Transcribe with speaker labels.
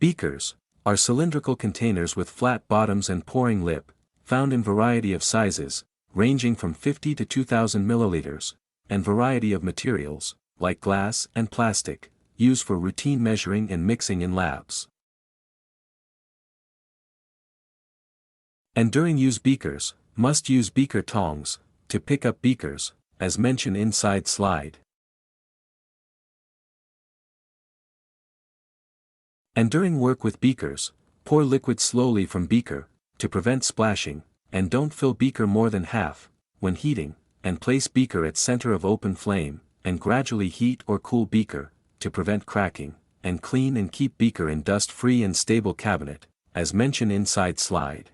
Speaker 1: Beakers are cylindrical containers with flat bottoms and pouring lip, found in variety of sizes, ranging from 50 to 2000 milliliters, and variety of materials, like glass and plastic, used for routine measuring and mixing in labs. And during use beakers, must use beaker tongs, to pick up beakers, as mentioned inside slide. And during work with beakers, pour liquid slowly from beaker, to prevent splashing, and don't fill beaker more than half, when heating, and place beaker at center of open flame, and gradually heat or cool beaker, to prevent cracking, and clean and keep beaker in dust-free and stable cabinet, as mentioned inside slide.